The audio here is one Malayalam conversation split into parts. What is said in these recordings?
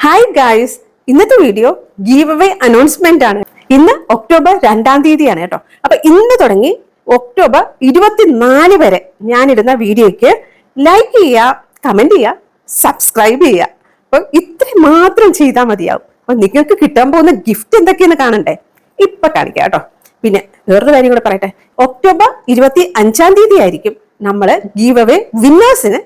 ഹായ് ഗായ്സ്, ഇന്നത്തെ വീഡിയോ ഗീവ് അവേ അനൗൺസ്മെന്റ് ആണ്. ഇന്ന് ഒക്ടോബർ 2-ാം തീയതിയാണ് കേട്ടോ. അപ്പൊ ഇന്ന് തുടങ്ങി ഒക്ടോബർ 24 വരെ ഞാനിടുന്ന വീഡിയോയ്ക്ക് ലൈക്ക് ചെയ്യുക, കമന്റ് ചെയ്യുക, സബ്സ്ക്രൈബ് ചെയ്യുക. അപ്പൊ ഇത്രയും മാത്രം ചെയ്താൽ മതിയാവും. അപ്പൊ നിങ്ങൾക്ക് കിട്ടാൻ പോകുന്ന ഗിഫ്റ്റ് എന്തൊക്കെയെന്ന് കാണണ്ടേ? ഇപ്പൊ കാണിക്കാം കേട്ടോ. പിന്നെ വേറൊരു കാര്യം കൂടെ പറയട്ടെ, ഒക്ടോബർ 25-ാം തീയതി ആയിരിക്കും നമ്മള് ഗീവ് അവേ വിന്നേഴ്സിന്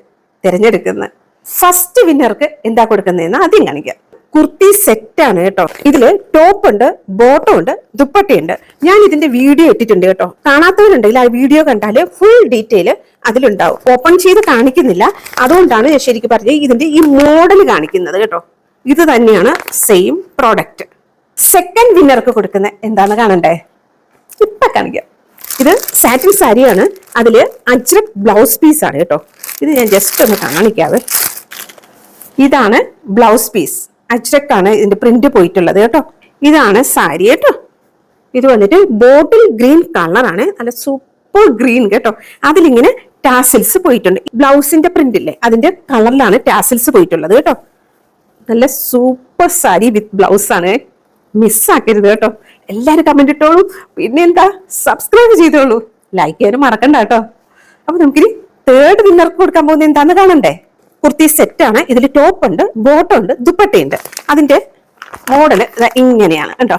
തിരഞ്ഞെടുക്കുന്നത്. ഫസ്റ്റ് വിന്നർക്ക് എന്താ കൊടുക്കുന്നതെന്ന് ആദ്യം കാണിക്കാം. കുർത്തി സെറ്റ് ആണ് കേട്ടോ. ഇതില് ടോപ്പ് ഉണ്ട്, ബോട്ടം ഉണ്ട്, ദുപ്പട്ടയുണ്ട്. ഞാൻ ഇതിന്റെ വീഡിയോ ഇട്ടിട്ടുണ്ട് കേട്ടോ. കാണാത്തവരുണ്ടെങ്കിൽ ആ വീഡിയോ കണ്ടാല് ഫുൾ ഡീറ്റെയിൽ അതിലുണ്ടാവും. ഓപ്പൺ ചെയ്ത് കാണിക്കുന്നില്ല, അതുകൊണ്ടാണ് ഞാൻ ശരിക്കും പറഞ്ഞത് ഇതിന്റെ ഈ മോഡൽ കാണിക്കുന്നത് കേട്ടോ. ഇത് തന്നെയാണ് സെയിം പ്രോഡക്റ്റ്. സെക്കൻഡ് വിന്നർക്ക് കൊടുക്കുന്ന എന്താന്ന് കാണണ്ടേ? ഇപ്പൊ കാണിക്കാം. ഇത് സാറ്റിൻ സാരിയാണ്, അതില് അജ്രക് ബ്ലൗസ് പീസ് ആണ് കേട്ടോ. ഇത് ഞാൻ ജസ്റ്റ് ഒന്ന് കാണിക്കാവേ. ഇതാണ് ബ്ലൗസ് പീസ്, അജ്രക് ആണ് ഇതിന്റെ പ്രിന്റ് പോയിട്ടുള്ളത് കേട്ടോ. ഇതാണ് സാരി കേട്ടോ. ഇത് വന്നിട്ട് ബോട്ടിൽ ഗ്രീൻ കളറാണ്, നല്ല സൂപ്പർ ഗ്രീൻ കേട്ടോ. അതിലിങ്ങനെ ടാസിൽസ് പോയിട്ടുണ്ട്. ബ്ലൗസിന്റെ പ്രിന്റ് ഇല്ലേ, അതിന്റെ കളറിലാണ് ടാസിൽസ് പോയിട്ടുള്ളത് കേട്ടോ. നല്ല സൂപ്പർ സാരി വിത്ത് ബ്ലൗസ് ആണ്. മിസ്സാക്കരുത് കേട്ടോ. എല്ലാരും കമന്റ് ഇട്ടോളൂ, പിന്നെ എന്താ സബ്സ്ക്രൈബ് ചെയ്തോളൂ, ലൈക്ക് ചെയ്യാനും മറക്കണ്ട കേട്ടോ. അപ്പൊ നമുക്കിനി തേർഡ് വിന്നർക്ക് കൊടുക്കാൻ പോകുന്നത് എന്താന്ന് കാണണ്ടേ? കുർത്തി സെറ്റ് ആണ്. ഇതിൽ ടോപ്പ് ഉണ്ട്, ബോട്ടം ഉണ്ട്, ദുപ്പട്ടയുണ്ട്. അതിന്റെ മോഡല് ഇങ്ങനെയാണ് കേട്ടോ.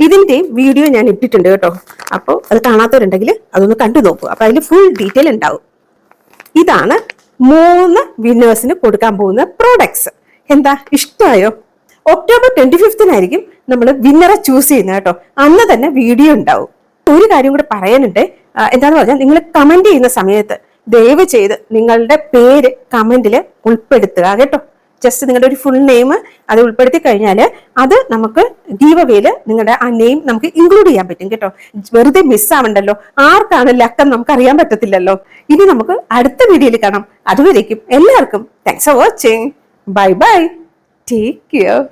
ഇതിന്റെ വീഡിയോ ഞാൻ ഇട്ടിട്ടുണ്ട് കേട്ടോ. അപ്പോൾ അത് കാണാത്തവരുണ്ടെങ്കിൽ അതൊന്ന് കണ്ടു നോക്കൂ. അപ്പൊ അതിൽ ഫുൾ ഡീറ്റെയിൽ ഉണ്ടാവും. ഇതാണ് 3 വിന്നേഴ്സിന് കൊടുക്കാൻ പോകുന്ന പ്രോഡക്ട്സ്. എന്താ, ഇഷ്ടമായോ? ഒക്ടോബർ 25-നായിരിക്കും നമ്മൾ വിന്നറെ ചൂസ് ചെയ്യുന്നത് കേട്ടോ. അന്ന് തന്നെ വീഡിയോ ഉണ്ടാവും. ഒരു കാര്യം കൂടെ പറയാനുണ്ട്. എന്താന്ന് പറഞ്ഞാൽ, നിങ്ങൾ കമന്റ് ചെയ്യുന്ന സമയത്ത് ദയവ് ചെയ്ത് നിങ്ങളുടെ പേര് കമന്റിൽ ഉൾപ്പെടുത്തുക കേട്ടോ. ജസ്റ്റ് നിങ്ങളുടെ ഒരു ഫുൾ നെയിം അത് ഉൾപ്പെടുത്തി കഴിഞ്ഞാൽ അത് നമുക്ക് ഗീവ് അവേയിൽ നിങ്ങളുടെ ആ നെയിം നമുക്ക് ഇൻക്ലൂഡ് ചെയ്യാൻ പറ്റും കേട്ടോ. വെറുതെ മിസ്സാവണ്ടല്ലോ. ആർക്കാണ് ലക്കം നമുക്ക് അറിയാൻ പറ്റത്തില്ലല്ലോ. ഇനി നമുക്ക് അടുത്ത വീഡിയോയിൽ കാണാം. അതുവരേക്കും എല്ലാവർക്കും thanks for watching. Bye bye, take care.